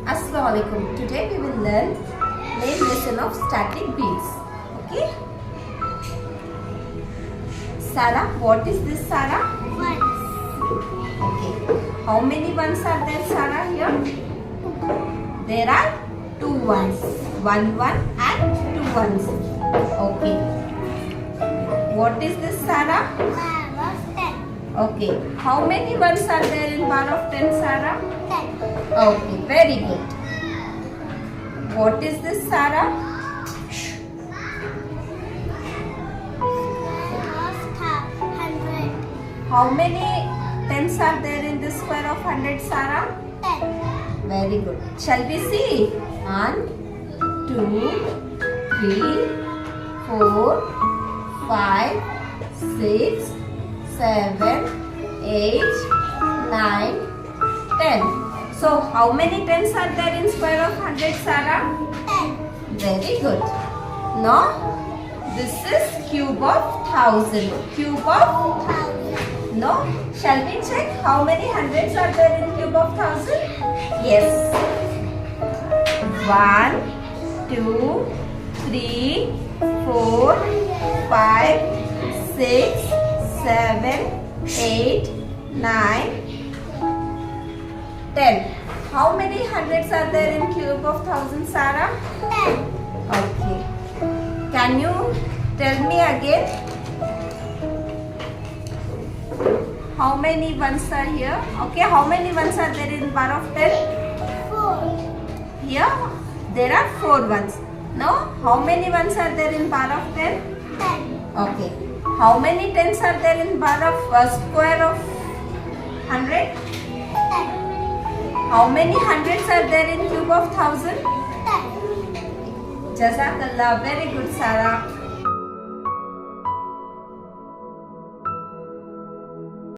Assalamualaikum. Today we will learn main lesson of static beads. Okay. Sarah, what is this, Sarah? Ones. Okay. How many ones are there, Sarah, here? There are two ones. One and two ones. Okay. What is this, Sarah? Bar of 10. Okay. How many ones are there in bar of 10, Sarah? 10. Okay, very good. What is this, Sarah? Square of 100. How many tens are there in this square of 100, Sarah? 10. Very good. Shall we see? 1, 2, 3, 4, 5, 6, 7, 8, 9, 10. So, how many tens are there in square of 100, Sarah? 10. Very good. Now, this is cube of 1000. Cube of? 1000. No? Shall we check how many hundreds are there in cube of 1000? Yes. 1, 2, 3, 4, 5, 6, 7, 8, 9, 10. How many hundreds are there in cube of 1000, Sarah? 10. Okay. Can you tell me again? How many ones are here? Okay, how many ones are there in bar of 10? 4. Here, there are 4 ones. No? How many ones are there in bar of 10? 10. Okay. How many tens are there in bar of square of 100? 10. How many hundreds are there in cube of 1000? 10. Jazakallah. Very good, Sarah.